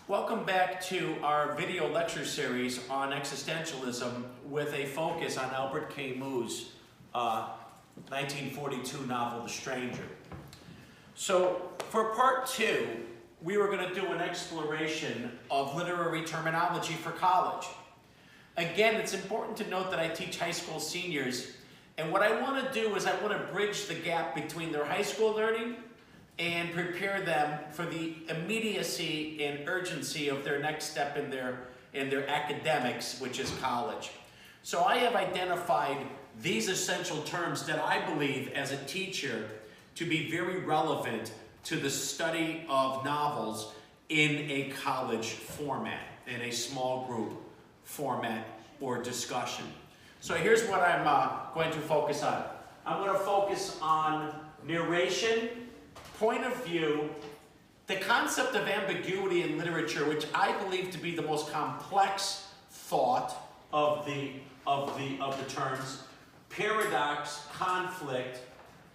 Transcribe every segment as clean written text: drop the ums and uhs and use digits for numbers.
Welcome back to our video lecture series on existentialism with a focus on Albert Camus' 1942 novel, The Stranger. So for part two, we were going to do an exploration of literary terminology for college. Again, it's important to note that I teach high school seniors, and what I want to do is I want to bridge the gap between their high school learning and prepare them for the immediacy and urgency of their next step in their academics, which is college. So I have identified these essential terms that I believe as a teacher to be very relevant to the study of novels in a college format, in a small group format or discussion. So here's what I'm going to focus on. I'm going to focus on narration, point of view, the concept of ambiguity in literature, which I believe to be the most complex thought of the terms, paradox, conflict,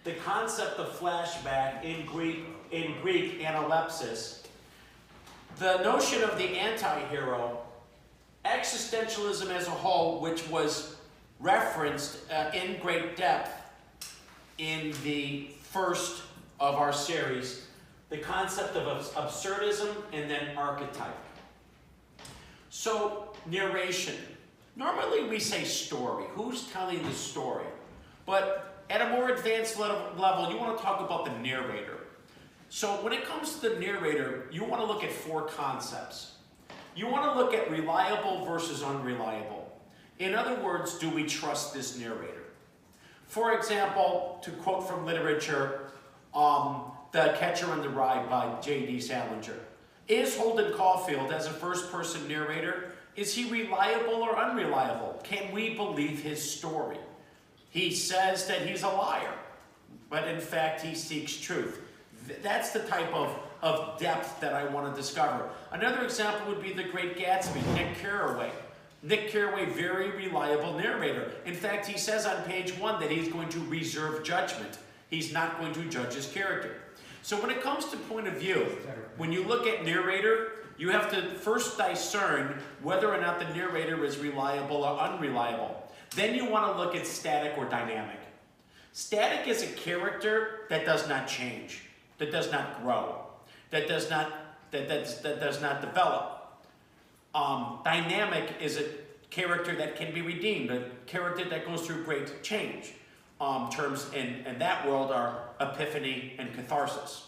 the concept of flashback, in Greek analepsis, the notion of the anti-hero, existentialism as a whole, which was referenced in great depth in the first of our series, the concept of absurdism, and then archetype. So, narration. Normally we say story. Who's telling the story? But at a more advanced level, you want to talk about the narrator. So when it comes to the narrator, you want to look at four concepts. You want to look at reliable versus unreliable. In other words, do we trust this narrator? For example, to quote from literature, The Catcher in the Rye by J.D. Salinger. Is Holden Caulfield, as a first-person narrator, is he reliable or unreliable? Can we believe his story? He says that he's a liar, but in fact he seeks truth. That's the type of depth that I want to discover. Another example would be The Great Gatsby, Nick Carraway. Nick Carraway, very reliable narrator. In fact, he says on page 1 that he's going to reserve judgment. He's not going to judge his character. So when it comes to point of view, when you look at narrator, you have to first discern whether or not the narrator is reliable or unreliable. Then you want to look at static or dynamic. Static is a character that does not change, that does not grow, that does not develop. Dynamic is a character that can be redeemed, a character that goes through great change. Terms in that world are epiphany and catharsis.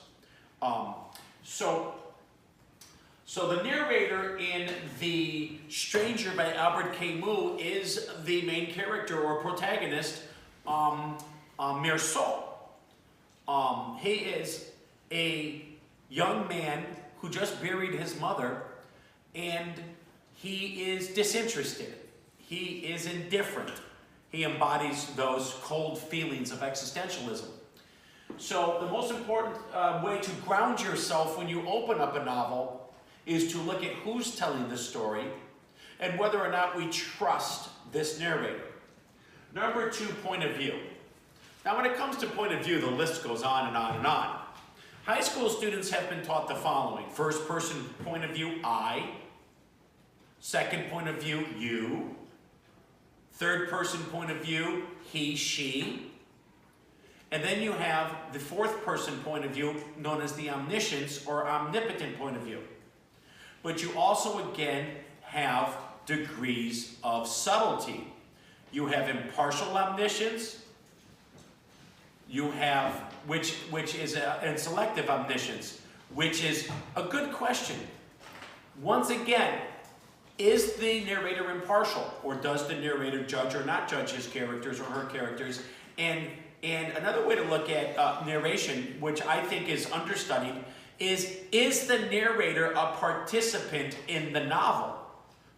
So the narrator in The Stranger by Albert Camus is the main character or protagonist, Meursault. He is a young man who just buried his mother, and he is disinterested. He is indifferent. He embodies those cold feelings of existentialism. So the most important way to ground yourself when you open up a novel is to look at who's telling the story and whether or not we trust this narrator. Number 2, point of view. Now when it comes to point of view, the list goes on and on and on. High school students have been taught the following. First person point of view, I. Second point of view, you. Third person point of view, he, she. And then you have the fourth person point of view known as the omniscience or omnipotent point of view. But you also again have degrees of subtlety. You have impartial omniscience, you have, which is and selective omniscience, which is a good question. Once again, is the narrator impartial, or does the narrator judge or not judge his characters or her characters? And another way to look at narration, which I think is understudied, is the narrator a participant in the novel?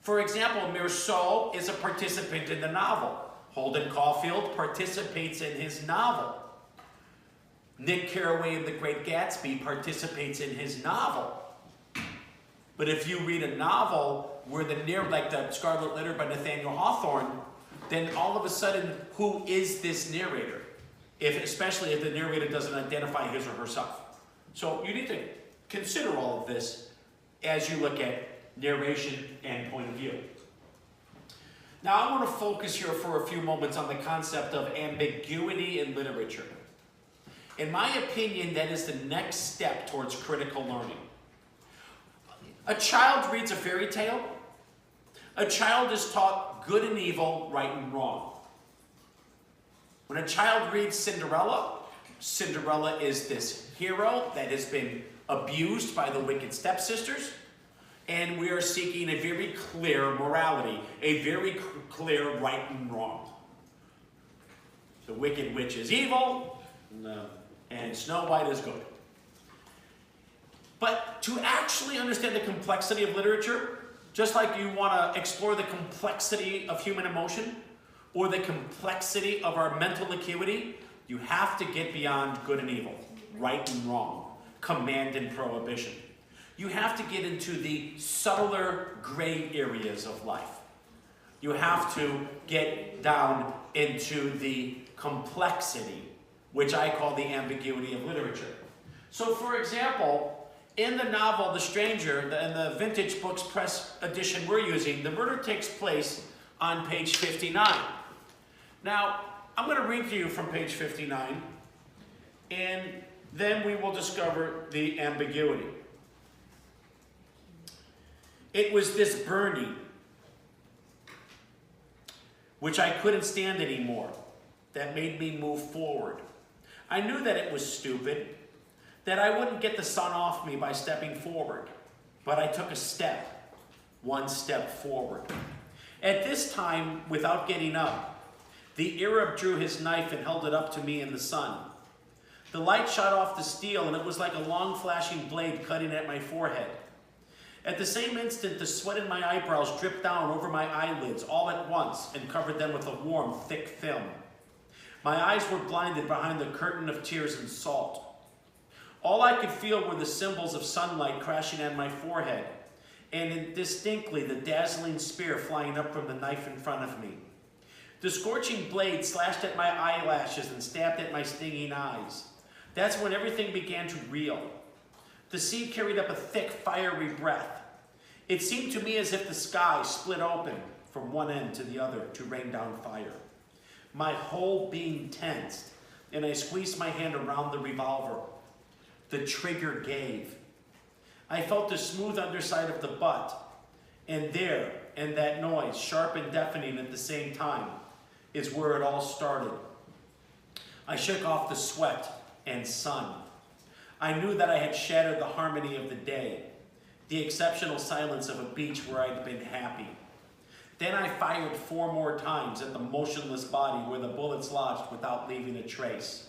For example, Meursault is a participant in the novel. Holden Caulfield participates in his novel. Nick Carraway in The Great Gatsby participates in his novel. But if you read a novel where like the Scarlet Letter by Nathaniel Hawthorne, then all of a sudden, who is this narrator? Especially if the narrator doesn't identify his or herself. So you need to consider all of this as you look at narration and point of view. Now I want to focus here for a few moments on the concept of ambiguity in literature. In my opinion, that is the next step towards critical learning. A child reads a fairy tale. A child is taught good and evil, right and wrong. When a child reads Cinderella, Cinderella is this hero that has been abused by the wicked stepsisters, and we are seeking a very clear morality, a very clear right and wrong. The wicked witch is evil, and Snow White is good. But to actually understand the complexity of literature, just like you want to explore the complexity of human emotion or the complexity of our mental acuity, you have to get beyond good and evil, right and wrong, command and prohibition. You have to get into the subtler gray areas of life. You have to get down into the complexity, which I call the ambiguity of literature. So for example, in the novel The Stranger, in the Vintage Books Press edition we're using, the murder takes place on page 59. Now, I'm going to read to you from page 59, and then we will discover the ambiguity. It was this burning, which I couldn't stand anymore, that made me move forward. I knew that it was stupid, that I wouldn't get the sun off me by stepping forward, but I took a step, one step forward. At this time, without getting up, the Arab drew his knife and held it up to me in the sun. The light shot off the steel, and it was like a long flashing blade cutting at my forehead. At the same instant, the sweat in my eyebrows dripped down over my eyelids all at once and covered them with a warm, thick film. My eyes were blinded behind the curtain of tears and salt. All I could feel were the symbols of sunlight crashing on my forehead, and indistinctly the dazzling spear flying up from the knife in front of me. The scorching blade slashed at my eyelashes and stabbed at my stinging eyes. That's when everything began to reel. The sea carried up a thick, fiery breath. It seemed to me as if the sky split open from one end to the other to rain down fire. My whole being tensed, and I squeezed my hand around the revolver. The trigger gave. I felt the smooth underside of the butt, and there, and that noise, sharp and deafening at the same time, is where it all started. I shook off the sweat and sun. I knew that I had shattered the harmony of the day, the exceptional silence of a beach where I'd been happy. Then I fired 4 more times at the motionless body where the bullets lodged without leaving a trace.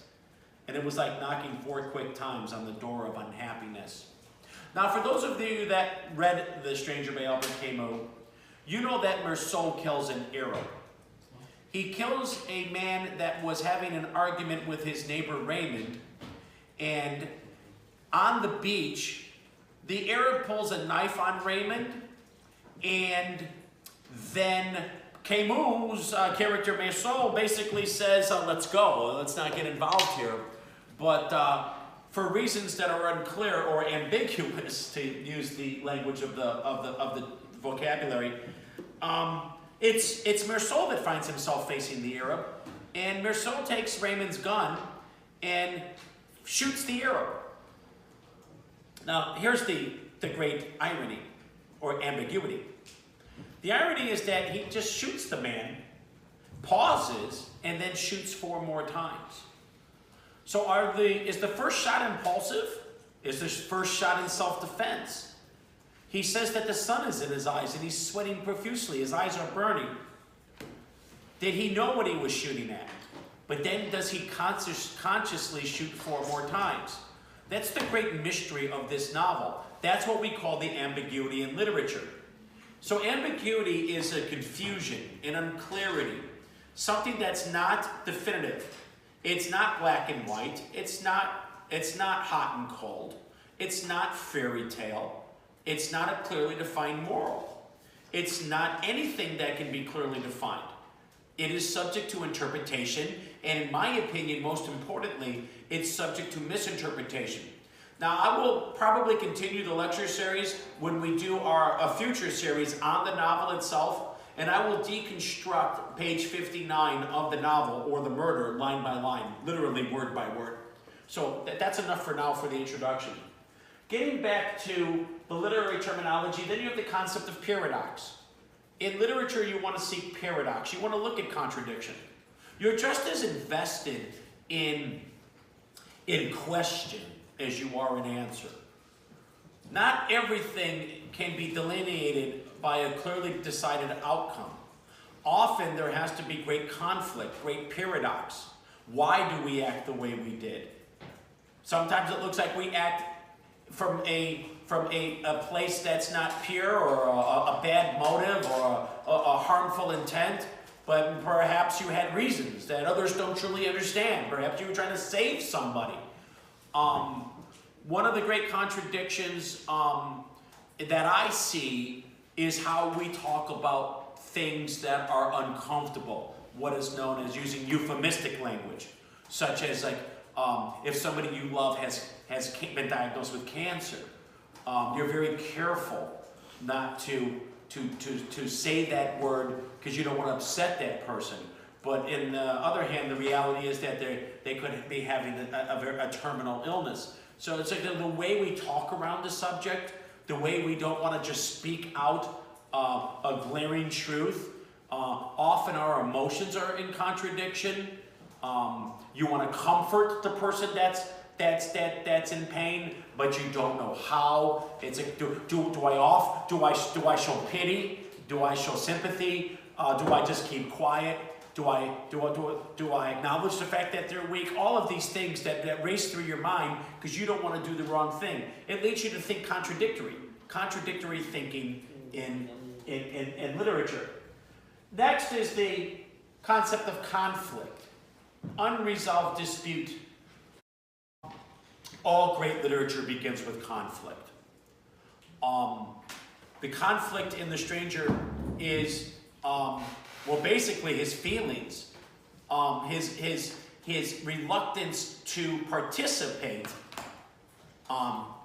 And it was like knocking 4 quick times on the door of unhappiness. Now, for those of you that read The Stranger by Albert Camus, you know that Meursault kills an Arab. He kills a man that was having an argument with his neighbor Raymond, and on the beach, the Arab pulls a knife on Raymond, and then Camus' character Meursault basically says, let's go, let's not get involved here. But for reasons that are unclear or ambiguous, to use the language of the vocabulary, it's Meursault that finds himself facing the Arab, and Meursault takes Raymond's gun and shoots the Arab. Now, here's the great irony, or ambiguity. The irony is that he just shoots the man, pauses, and then shoots 4 more times. So is the first shot impulsive? Is the first shot in self-defense? He says that the sun is in his eyes and he's sweating profusely. His eyes are burning. Did he know what he was shooting at? But then does he consciously shoot 4 more times? That's the great mystery of this novel. That's what we call the ambiguity in literature. So ambiguity is a confusion, an unclarity, something that's not definitive. It's not black and white. It's not hot and cold. It's not fairy tale. It's not a clearly defined moral. It's not anything that can be clearly defined. It is subject to interpretation, and in my opinion, most importantly, it's subject to misinterpretation. Now, I will probably continue the lecture series when we do a future series on the novel itself, and I will deconstruct page 59 of the novel, or The Murder, line by line, literally word by word. So that's enough for now for the introduction. Getting back to the literary terminology, then you have the concept of paradox. In literature, you want to seek paradox. You want to look at contradiction. You're just as invested in question as you are in answer. Not everything can be delineated by a clearly decided outcome. Often there has to be great conflict, great paradox. Why do we act the way we did? Sometimes it looks like we act from a place that's not pure, or a bad motive, or a harmful intent, but perhaps you had reasons that others don't truly understand. Perhaps you were trying to save somebody. One of the great contradictions that I see is how we talk about things that are uncomfortable, what is known as using euphemistic language, such as like if somebody you love has been diagnosed with cancer, you're very careful not to say that word because you don't want to upset that person. But in the other hand, the reality is that they could be having a terminal illness. So it's like the way we talk around the subject, the way we don't want to just speak out a glaring truth. Often our emotions are in contradiction. You want to comfort the person that's in pain, but you don't know how. It's like, do I show pity? Do I show sympathy? Do I just keep quiet? Do I acknowledge the fact that they're weak? All of these things that race through your mind because you don't want to do the wrong thing. It leads you to think contradictory thinking in literature. Next is the concept of conflict, unresolved dispute. All great literature begins with conflict. The conflict in The Stranger is well, basically his feelings, his reluctance to participate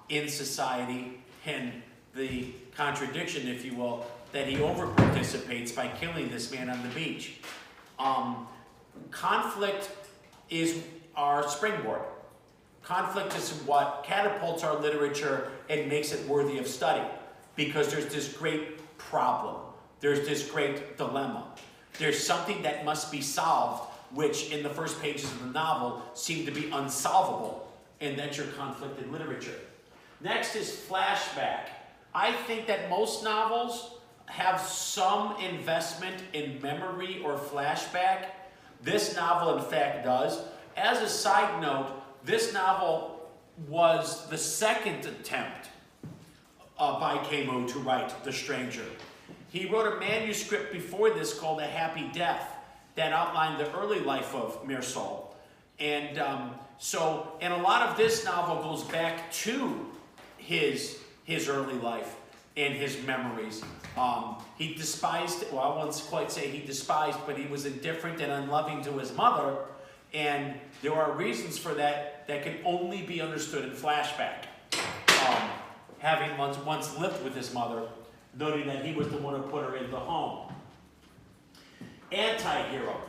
in society, and the contradiction, if you will, that he over-participates by killing this man on the beach. Conflict is our springboard. Conflict is what catapults our literature and makes it worthy of study, because there's this great problem. There's this great dilemma. There's something that must be solved, which in the first pages of the novel seem to be unsolvable, and that's your conflict in literature. Next is flashback. I think that most novels have some investment in memory or flashback. This novel, in fact, does. As a side note, this novel was the second attempt by Camus to write The Stranger. He wrote a manuscript before this called A Happy Death that outlined the early life of Meursault. And and a lot of this novel goes back to his early life and his memories. He despised, well, I won't quite say he despised, but he was indifferent and unloving to his mother. And there are reasons for that can only be understood in flashback. Having once lived with his mother, noting that he was the one who put her in the home. Anti-hero.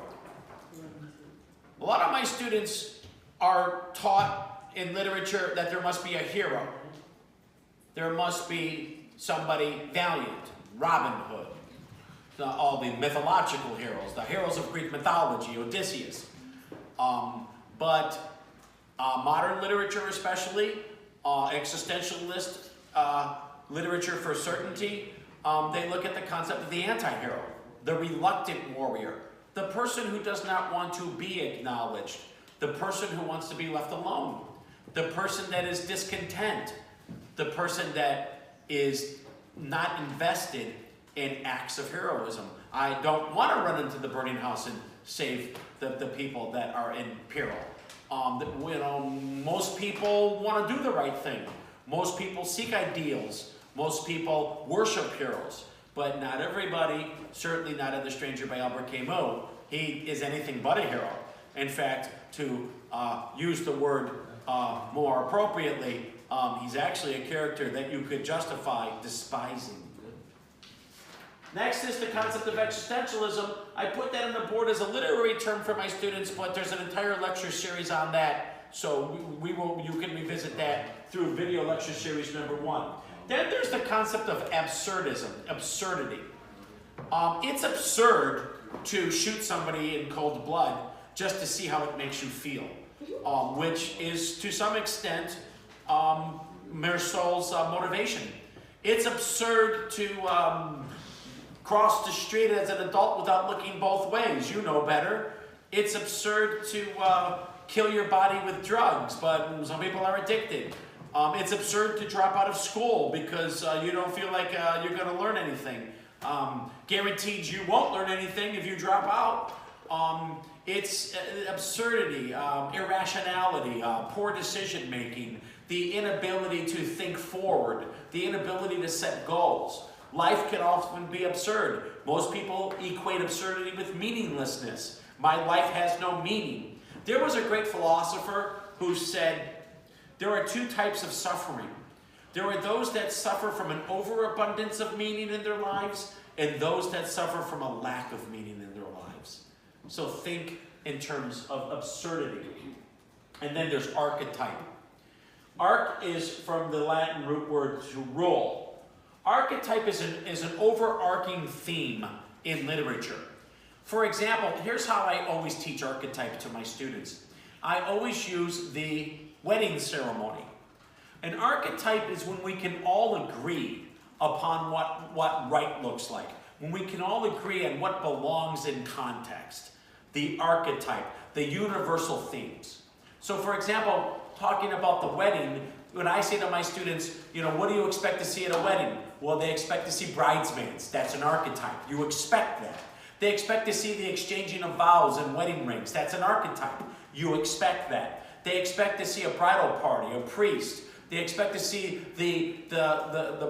A lot of my students are taught in literature that there must be a hero. There must be somebody valiant, Robin Hood, all the mythological heroes, the heroes of Greek mythology, Odysseus. But modern literature especially, existentialist literature for certainty, they look at the concept of the anti-hero, the reluctant warrior, the person who does not want to be acknowledged, the person who wants to be left alone, the person that is discontent, the person that is not invested in acts of heroism. I don't want to run into the burning house and save the people that are in peril. Most people want to do the right thing. Most people seek ideals. Most people worship heroes. But not everybody, certainly not in The Stranger by Albert Camus, he is anything but a hero. In fact, to use the word more appropriately, He's actually a character that you could justify despising. Next is the concept of existentialism. I put that on the board as a literary term for my students, but there's an entire lecture series on that. So you can revisit that through video lecture series number 1. Then there's the concept of absurdism, absurdity. It's absurd to shoot somebody in cold blood just to see how it makes you feel, which is to some extent Meursault's motivation. It's absurd to cross the street as an adult without looking both ways. You know better. It's absurd to kill your body with drugs, but some people are addicted. It's absurd to drop out of school because you don't feel like you're going to learn anything. Guaranteed you won't learn anything if you drop out. It's absurdity, irrationality, poor decision making, the inability to think forward, the inability to set goals. Life can often be absurd. Most people equate absurdity with meaninglessness. My life has no meaning. There was a great philosopher who said, there are 2 types of suffering. There are those that suffer from an overabundance of meaning in their lives, and those that suffer from a lack of meaning in their lives. So think in terms of absurdity. And then there's archetype. Arch is from the Latin root word to rule. Archetype is an overarching theme in literature. For example, here's how I always teach archetype to my students. I always use the wedding ceremony. An archetype is when we can all agree upon what right looks like, when we can all agree on what belongs in context. The archetype, the universal themes. So for example, talking about the wedding, when I say to my students, what do you expect to see at a wedding? Well, they expect to see bridesmaids. That's an archetype. You expect that. They expect to see the exchanging of vows and wedding rings. That's an archetype. You expect that. They expect to see a bridal party, a priest. They expect to see the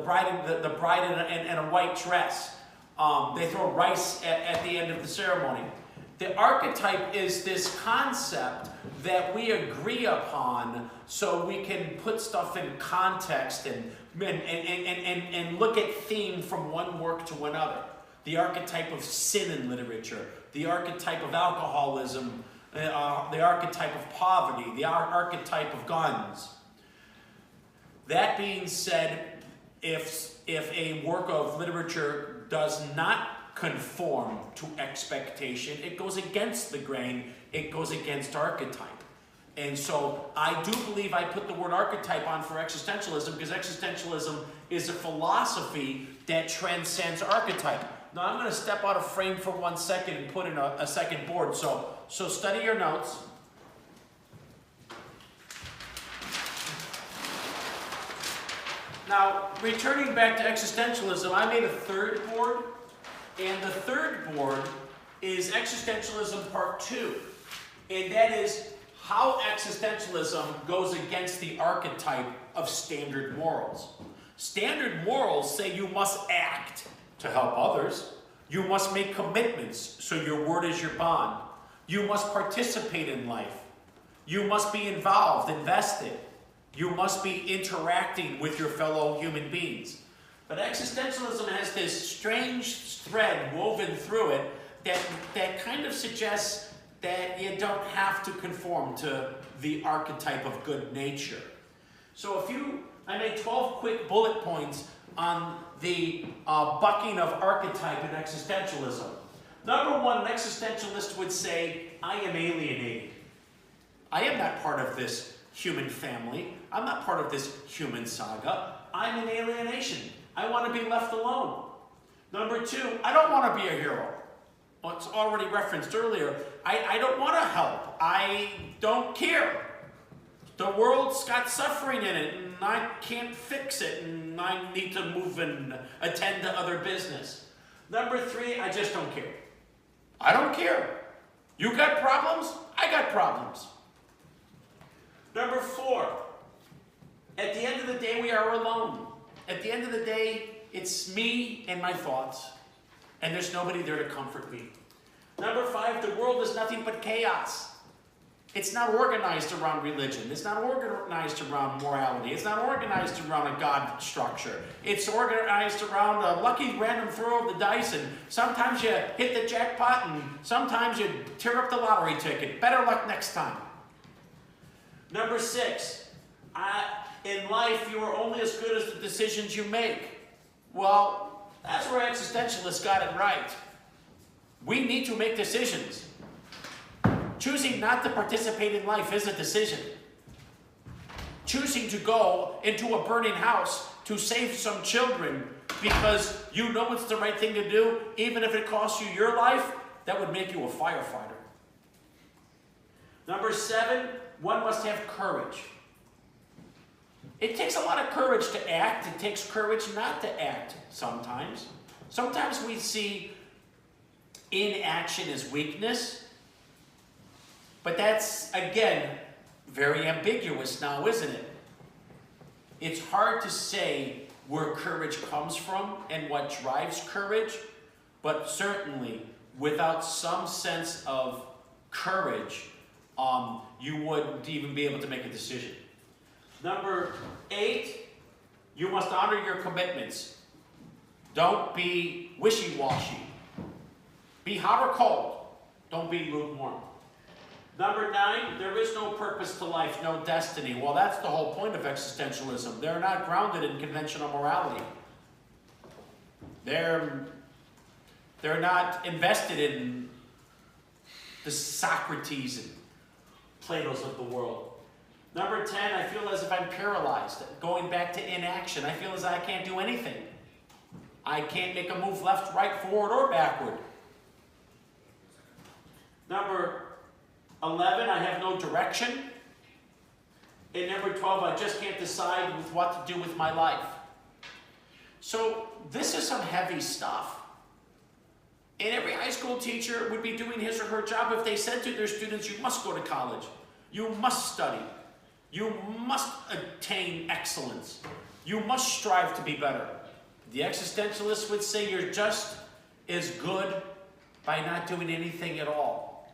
bride in a white dress. They throw rice at the end of the ceremony. The archetype is this concept that we agree upon so we can put stuff in context and look at theme from one work to another. The archetype of sin in literature, the archetype of alcoholism, the archetype of poverty, the archetype of guns. That being said, if a work of literature does not conform to expectation, it goes against the grain, it goes against archetype. And so I do believe I put the word archetype on for existentialism because existentialism is a philosophy that transcends archetype. Now I'm going to step out of frame for 1 second and put in a second board. So study your notes. Now, returning back to existentialism, I made a 3rd board. And the 3rd board is Existentialism Part 2. And that is how existentialism goes against the archetype of standard morals. Standard morals say you must act to help others. You must make commitments, so your word is your bond. You must participate in life. You must be involved, invested. You must be interacting with your fellow human beings. But existentialism has this strange thread woven through it that kind of suggests that you don't have to conform to the archetype of good nature. So I made 12 quick bullet points on the bucking of archetype in existentialism. Number 1, an existentialist would say, I am alienated. I am not part of this human family. I'm not part of this human saga. I'm in alienation. I want to be left alone. Number 2, I don't want to be a hero. Well, it's already referenced earlier. I don't want to help. I don't care. The world's got suffering in it, and I can't fix it, and I need to move and attend to other business. Number 3, I just don't care. I don't care. You got problems? I got problems. Number 4, at the end of the day, we are alone. At the end of the day, it's me and my thoughts, and there's nobody there to comfort me. Number 5, the world is nothing but chaos. It's not organized around religion. It's not organized around morality. It's not organized around a God structure. It's organized around a lucky random throw of the dice, and sometimes you hit the jackpot, and sometimes you tear up the lottery ticket. Better luck next time. Number 6, in life you are only as good as the decisions you make. Well, that's where existentialists got it right. We need to make decisions. Choosing not to participate in life is a decision. Choosing to go into a burning house to save some children because you know it's the right thing to do, even if it costs you your life, that would make you a firefighter. Number 7, one must have courage. It takes a lot of courage to act. It takes courage not to act sometimes. Sometimes we see inaction as weakness. But that's, again, very ambiguous now, isn't it? It's hard to say where courage comes from and what drives courage, but certainly without some sense of courage, you wouldn't even be able to make a decision. Number 8, you must honor your commitments. Don't be wishy-washy. Be hot or cold. Don't be lukewarm. Number 9, there is no purpose to life, no destiny. Well, that's the whole point of existentialism. They're not grounded in conventional morality. They're not invested in the Socrates and Plato's of the world. Number 10, I feel as if I'm paralyzed. Going back to inaction, I feel as I can't do anything. I can't make a move left, right, forward, or backward. Number 11, I have no direction. And number 12, I just can't decide with what to do with my life. So this is some heavy stuff. And every high school teacher would be doing his or her job if they said to their students, you must go to college. You must study. You must attain excellence. You must strive to be better. The existentialists would say you're just as good by not doing anything at all,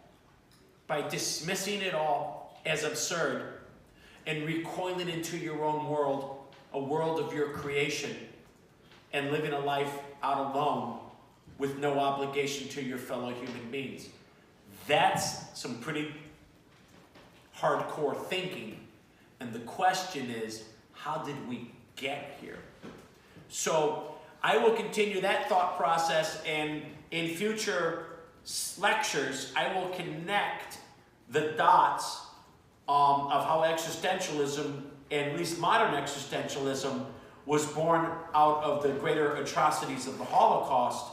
by dismissing it all as absurd and recoiling into your own world, a world of your creation, and living a life out alone with no obligation to your fellow human beings. That's some pretty hardcore thinking. And the question is, how did we get here? So I will continue that thought process, and in future lectures, I will connect the dots of how existentialism, and at least modern existentialism, was born out of the greater atrocities of the Holocaust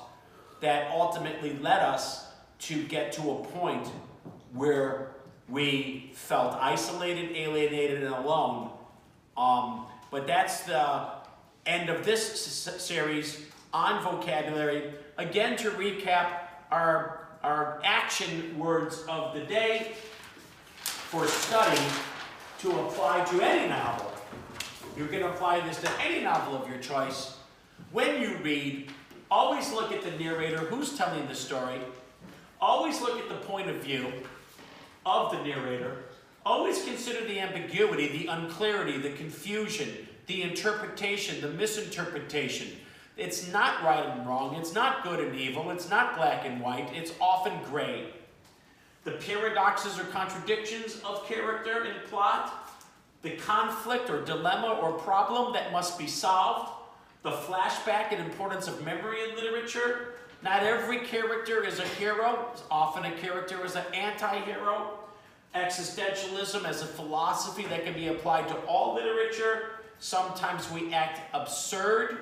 that ultimately led us to get to a point where we felt isolated, alienated, and alone. But that's the end of this series on vocabulary. Again, to recap, our action words of the day for study to apply to any novel. You can apply this to any novel of your choice. When you read, always look at the narrator, who's telling the story. Always look at the point of view of the narrator. Always consider the ambiguity, the unclarity, the confusion, the interpretation, the misinterpretation. It's not right and wrong. It's not good and evil. It's not black and white. It's often gray. The paradoxes or contradictions of character and plot, the conflict or dilemma or problem that must be solved, the flashback and importance of memory in literature. Not every character is a hero. Often a character is an anti-hero. Existentialism as a philosophy that can be applied to all literature. Sometimes we act absurd,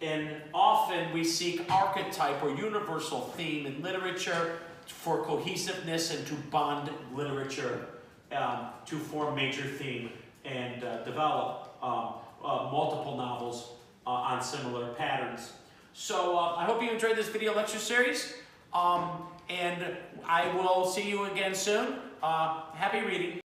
and often we seek archetype or universal theme in literature for cohesiveness and to bond literature to form major theme and develop multiple novels on similar patterns. So I hope you enjoyed this video lecture series, and I will see you again soon. Happy reading.